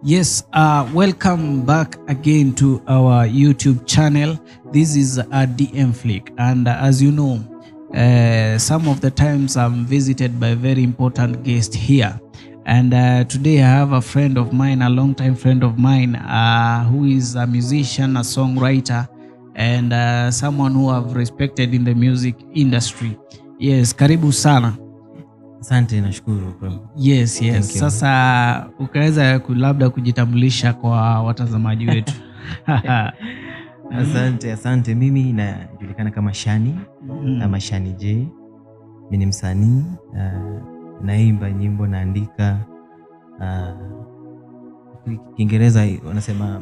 Yes, welcome back again to our YouTube channel. This is a DM Flick, and as you know, some of the times I'm visited by very important guests here. And today I have a friend of mine, a longtime friend of mine, who is a musician, a songwriter, and someone who I've respected in the music industry. Yes, karibu sana. Asante, nashukuru. Yes. Sasa ukaweza labda kujitambulisha kwa watazamaji wetu. Asante. Mimi najulikana kama Shani, ama Shani J. Mimi ni msanii, naimba nyimbo, naandika. Kiingereza wanasema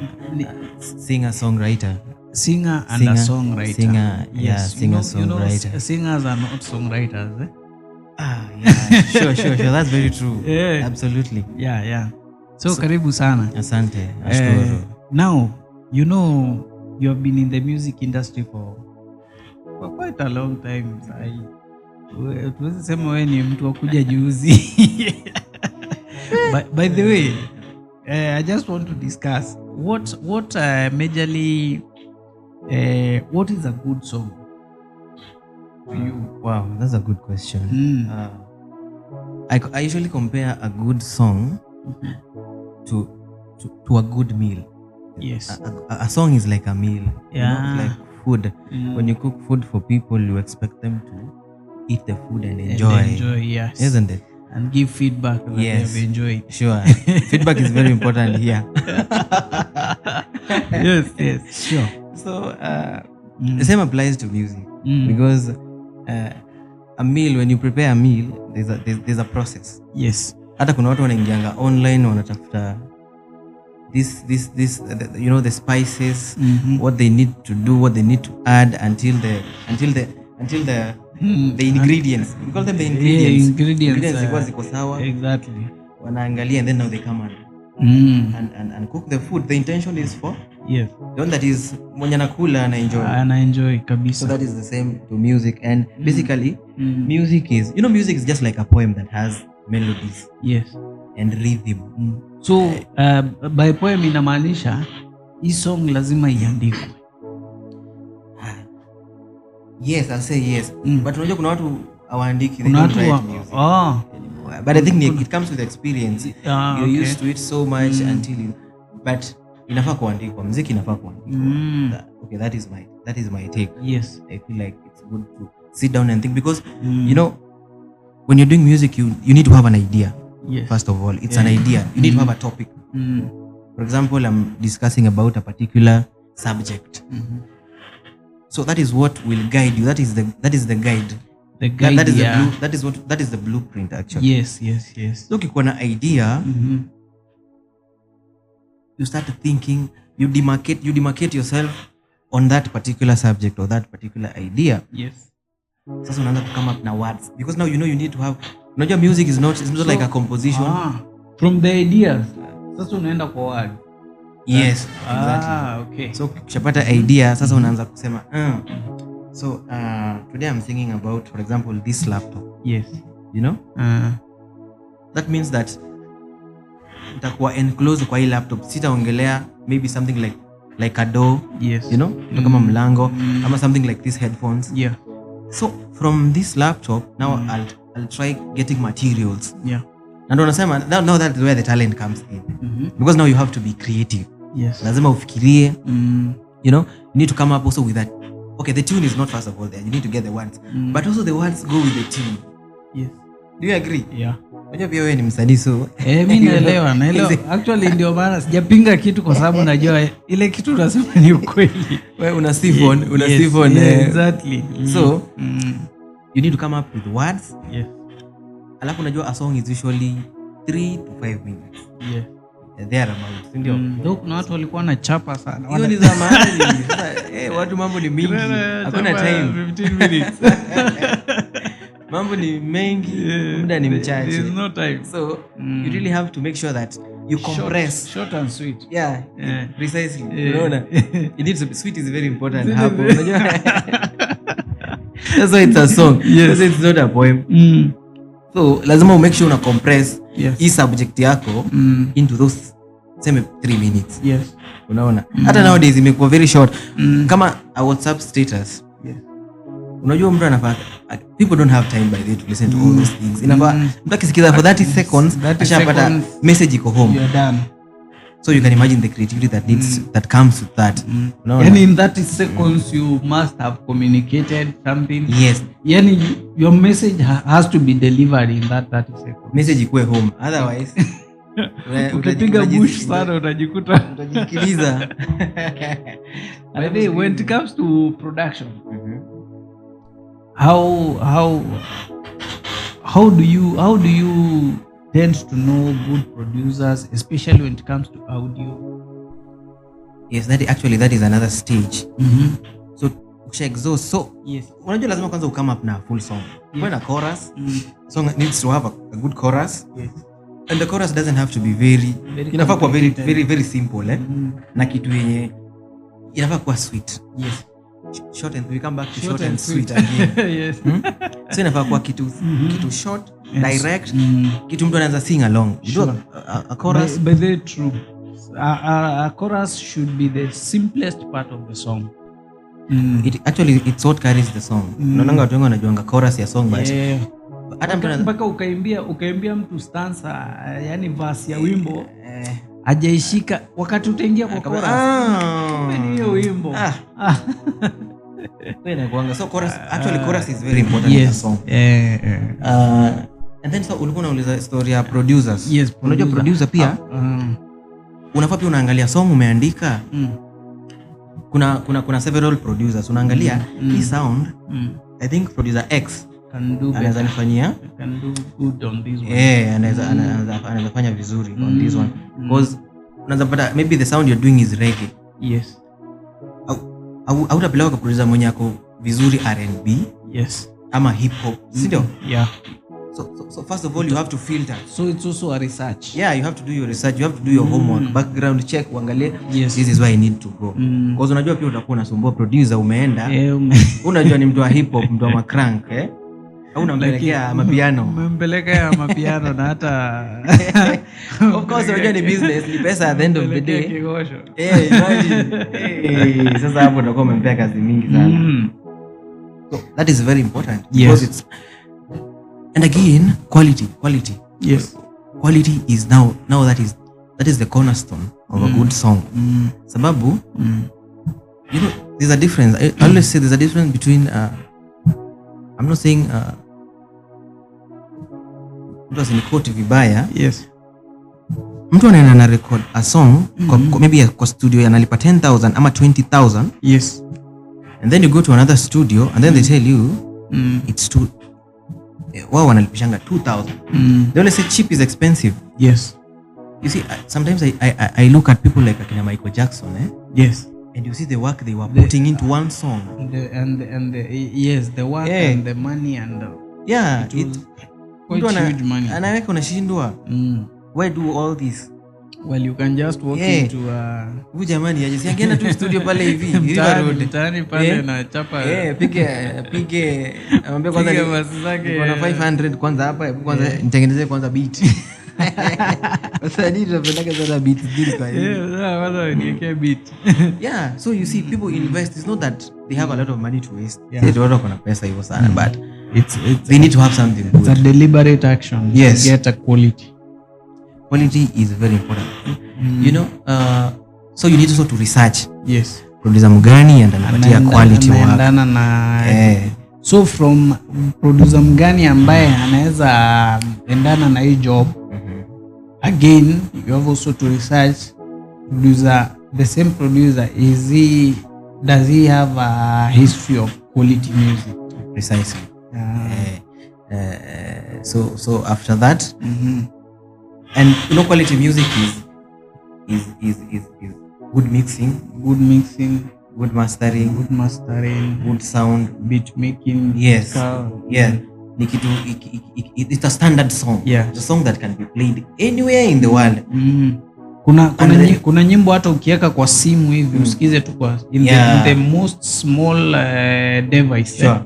singer songwriter. Singer and a songwriter. Yes, singer songwriter. Singers are not songwriters. Yeah, sure. That's very true. Yeah. Absolutely. Yeah. So karibu sana. Asante, nashukuru. Now, you know, you have been in the music industry for quite a long time. Tuwezi sema wewe ni mtu wa kuja juzi. By the way, I just want to discuss what majorly what is a good song to you? Wow, that's a good question. I usually compare a good song to a good meal. Yes. A song is like a meal. Yeah. Like food. When you cook food for people, you expect them to eat the food and enjoy. Yes. Isn't it? And give feedback that they have enjoyed. Sure. Feedback is very important here. Yes, sure. So the same applies to music, because a meal, when you prepare a meal, there's a process. Yes. Hata kuna watu wanaingianga online wanatafuta this the spices, what they need to do, what they need to add until the ingredients. We call them the ingredients. Ingredients ziko sawa. Exactly. Wanaangalia, and then now they come and cook the food. The intention is for the one that is mwenye nakula na enjoy kabisa. So that is the same to music, and basically music is just like a poem that has melodies. Yes. And rhythm. So by poem inamaanisha hii song lazima iandikwe. Yes, I'll say yes. But unajua kuna watu hawaandiki, they don't write music. But I think it comes with experience. You're used to it so much until you, but inafaa kuandikwa, muziki inafaa kuandikwa. Okay, that is my take. Yes. I feel like it's good to sit down and think, because you know, when you're doing music, you need to have an idea. Yes. First of all, it's an idea. You need to have a topic. For example, I'm discussing about a particular subject. So that is what will guide you. That is the guide. The guide. That is the blueprint actually. Yes. So ukikuwa na idea, you start thinking, you demarcate yourself on that particular subject or that particular idea. Yes. Sasa unaanza to come up na words, because now you know you need to have, unajua music is not like a composition. From the ideas sasa unaenda kwa word. Yes, exactly. Okay. So ukishapata idea sasa unaanza kusema so today I'm thinking about, for example, this laptop. Yes. You know? That means that nitakuwa enclosed kwa hii laptop. Sitaongelea maybe something like a door. Yes. You know? Kama mlango ama something like these headphones. Yeah. So from this laptop now I'll try getting materials. Yeah. And unasema now that is where the talent comes in. Because now you have to be creative. Yes. Lazima ufikirie. You know, you need to come up also with that. Okay, the tune is not first of all there. You need to get the words. But also the words go with the tune. Yes. Do you agree? Yeah. Unajua pia wewe ni msanii, so mimi naelewa. Actually ndio maana sijapinga kitu, kwa sababu najua ile kitu unasema ni ukweli. Wewe una siphon. Exactly. So you need to come up with words. Yes. Alafu unajua a song is usually 3 to 5 minutes. Yes. There about, ndio. Ndio kuna watu walikuwa na chapa sana. Hiyo ni zamani. Sasa watu mambo ni mingi. Hakuna time. 15 minutes. Mambo ni mengi, muda ni mchache. There's no time. So you really have to make sure that you compress. Short and sweet. Yeah. Precisely. Unaona? It needs to be sweet, is very important hapo. Unajua? That's why it's a song. Yes. It's not a poem. So lazima make sure una compress hii subject yako into those sema 3 minutes. Yes. Unaona? Hata nowadays imekuwa very short. Kama a WhatsApp status. Yes. Unajua mtu anafaa, people don't have time by the way to listen to all those things. Inafaa mtu akisikiza for 30 seconds ashapata message iko home. You're done. So you can imagine the creativity that comes with that. And in 30 seconds you must have communicated something. Yes. Yani your message has to be delivered in that 30 seconds. Message ikuwe home. Otherwise ukipiga bush sana utajikuta utajikiliza. By the way, when it comes to production, how do you tend to know good producers, especially when it comes to audio? Yes, that is another stage. So ukisha exhaust, so yes, unajua lazima kwanza ukama up na full song. When a chorus, song needs to have a good chorus. Yes. And the chorus doesn't have to be very inafaa kuwa very simple, na kitu yenye inafaa kuwa sweet. Yes. Short and we come back to short and sweet again. Yes. So inafaa kuwa kitu short, direct, kitu mtu anaanza sing along. Sure. A chorus, but they true. A chorus should be the simplest part of the song. It's what carries the song. Unaona watu wengi wanajuanga chorus ya song, but hata mpaka ukaimbia mtu stanza, yani verse ya wimbo hajaishika, wakati utaingia kwa chorus ni hiyo wimbo. So chorus is very important in a song. And then so ulikuwa unauliza story ya producers. Yes, unajua producer pia unafaa pia unaangalia song umeandika. Kuna several producers unaangalia hii sound. I think producer X anaweza nifanyia, can do good on this one. Anaweza fanya vizuri on this one, because unaweza pata maybe the sound you're doing is reggae. Yes. Au utapelewa kwa producer mwenye ako vizuri R&B. Yes. Ama hip hop. Sio? Yeah. So first of all you have to filter. So it's also a research. Yeah, you have to do your research, you have to do your homework, background check, uangalie yes, this is where I need to go. Because unajua pia utakuwa unasumbua producer umeenda. Unajua ni mtu wa hip hop, mtu wa macrank, au unampelekea mapiano. Umempeleka ya mapiano na hata of course unajua ni business, ni pesa at the end of the day. Imagine. Sasa hapo utakuwa umempea kazi mingi sana. So that is very important, because it's, and again quality. Yes. Quality is now that is the cornerstone of a good song. Sababu you know there's a difference. I always say there's a difference between I'm not saying mtu asinikoti vibaya. Yes. Mtu anaenda na record a song maybe kwa studio yanalipa 10,000 ama 20,000. Yes. And then you go to another studio and then they tell you it's too, wao wanalipishanga 2,000. They always say cheap is expensive. Yes. You see, sometimes I look at people like akina Michael Jackson, Yes. And you see the work they were putting into one song. The work and the money and it's quite huge money. Anaweka unashindwa. Why do all this? Well, you can just walk into huyu jamani aje angeenda tu studio pale hivi mtaani pale na chapa pige amwambia kwanza kuna 500 kwanza hapa kwanza nitengenezee kwanza beat. Sasa ndio tunapenda sana beat zile kwa hiyo. Kwanza niweke beat. So you see people invest. It's not that they have a lot of money to waste. They don't have pesa hivyo sana, but they need to have something good. It's a deliberate action to get a quality. Quality is very important. You know, so you need also to research. Yes. Producer mgani anapatia quality work. Anaendana na so from producer mgani ambaye anaweza endana na hii job. Again, you have also to research the same producer, does he have a history of quality music? Precisely. So after that, and you know, quality music is good mixing, good mastering, good sound, beat making. Yes. It's a standard song. It's a song that can be played anywhere in the world. Kuna nyimbo hata ukiweka kwa simu hivi usikize tu kwa in the most small device. Sure.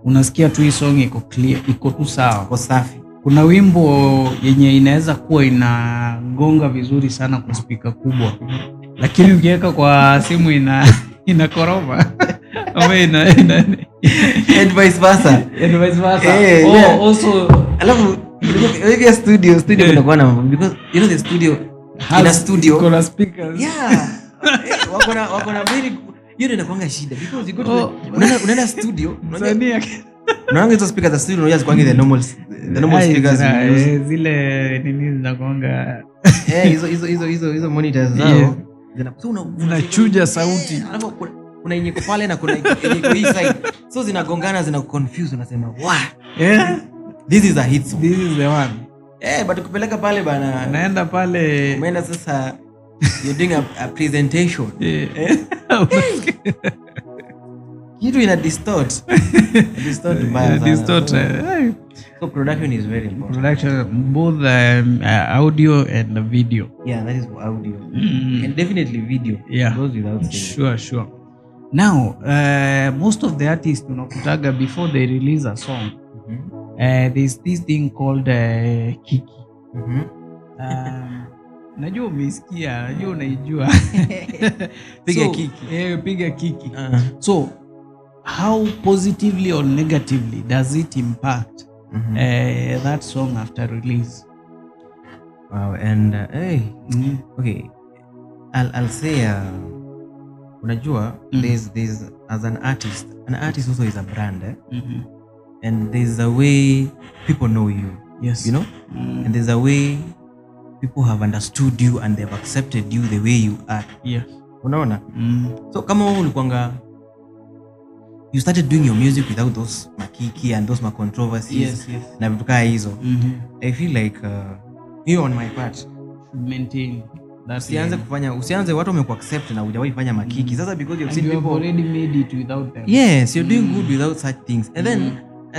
Unasikia tu hii song iko clear, iko tu sawa, iko safi. kuna wimbo yenye inaweza kuwa inagonga vizuri sana kwa spika kubwa, lakini ukiweka kwa simu inakoroma ama and vice versa. Also Alafu maybe studio kunakuwa na because you know the studio in a studio kuna speakers. Wako na very hiyo inakuanga shida because you go to unaenda studio unaona hizo speakers za studio unajua zikwangi the normal speakers zile nini zinakuanga hizo monitors zao zinachuja sauti, alafu kuna yenye iko pale na kuna yenye iko hii side, so zinagongana, zinakuconfuse, unasema wow, this is a hit song, this is the one. But ukipeleka pale bana, naenda pale umeenda sasa you're doing a presentation, kitu ina distort mbaya sana. So production is very important. Production, both audio and video. Yeah, that is audio. And definitely video. Yeah. Goes without saying. Sure. Now, most of the artists unakutaga before they release a song, there's this thing called Kiki. Najua umesikia, najua unaijua. Piga Kiki. Piga Kiki. So, how positively or negatively does it impact that song after release? Wow, and okay, I'll say unajua there's as an artist also is a brand, and there's a way people know you. Yes, you know, and there's a way people have understood you and they've accepted you the way you are. Yes, unaona. So kama wewe ulikuanga you started doing your music without those makiki and those controversies, yes, na vitu kama hizo, I feel like you on my part should maintain that. Usianze watu wamekuwa accept na hujawahi fanya makiki sasa, because you've seen people already made it without them. Yes, you're doing good without such things, and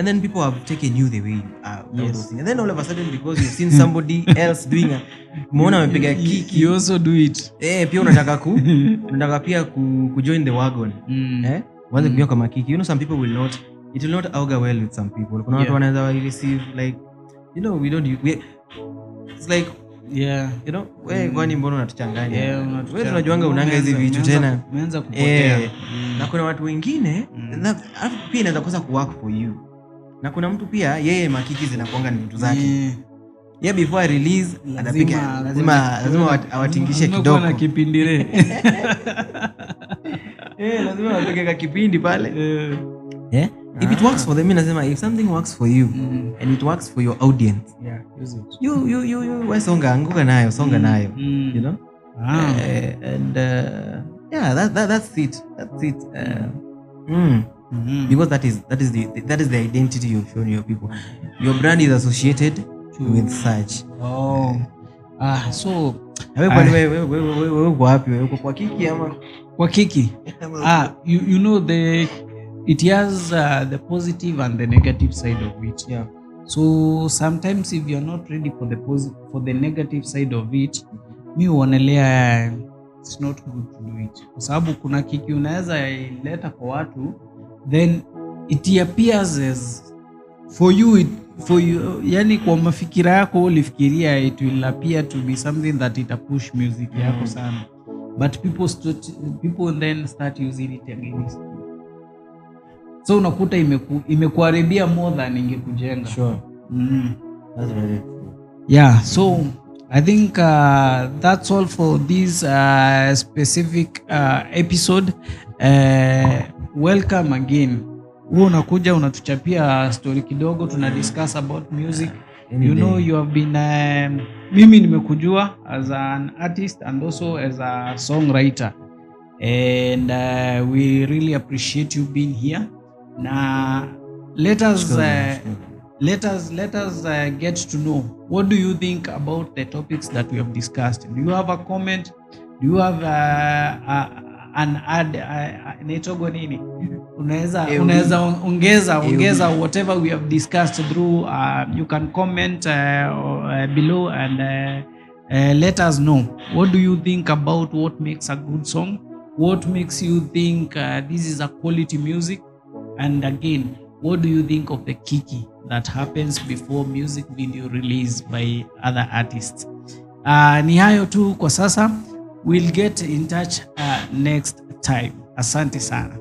then people have taken you the way you are without those things, and then all of a sudden because you've seen somebody else doing umeona amepiga kiki, you also do it. Pia unataka pia kujoin the wagon. Once you come kiki, you know, some people will not augur well with some people. Kuna watu wanaweza receive like, you know, it's like, you know, wewe kwani mbona unatuchanganya? Wewe tunajuanga unanga hizi vitu tena umeanza kupotea. Na kuna watu wengine pia inaweza kosa ku work for you. Na kuna mtu pia yeye makiki zinakuanga ni vitu zake. Before I release anapiga lazima awatingishe kidogo. Kuna kipindire. Lazima wapeke kipindi pale. If it works for them, nasema if something works for you and it works for your audience, use it. You wewe songa nayo, you know. And that's it. Because that is the identity you've shown your people. Your brand is associated with such. So wewe uko wapi? Wewe uko kwa kiki ama kwa kiki? You know it has the positive and the negative side of it. Yeah. So sometimes if you're not ready for the negative side of it, mi uonelea it's not good to do it. Kwa sababu kuna kiki unaweza ileta kwa watu, then it appears as for you, yani kwa mafikira yako ulifikiria it will appear to be something that ita push music yako sana, but people then start using it against you. So unakuta imekuharibia more than ingekujenga. Sure. That's very true. Yeah, so I think that's all for this specific episode. Welcome again. Wewe unakuja unatuchapia story kidogo, tuna discuss about music. You know, you have been mimi nimekujua as an artist and also as a songwriter, and we really appreciate you being here. Now let us get to know, what do you think about the topics that we have discussed? Do you have a comment? Do you have an inaitwa nini? Unaweza ongeza whatever we have discussed through. You can comment below and let us know, what do you think about what makes a good song? What makes you think this is a quality music? And again, what do you think of the kiki that happens before music video release by other artists. Ni hayo tu kwa sasa. We'll get in touch next time. Asante sana.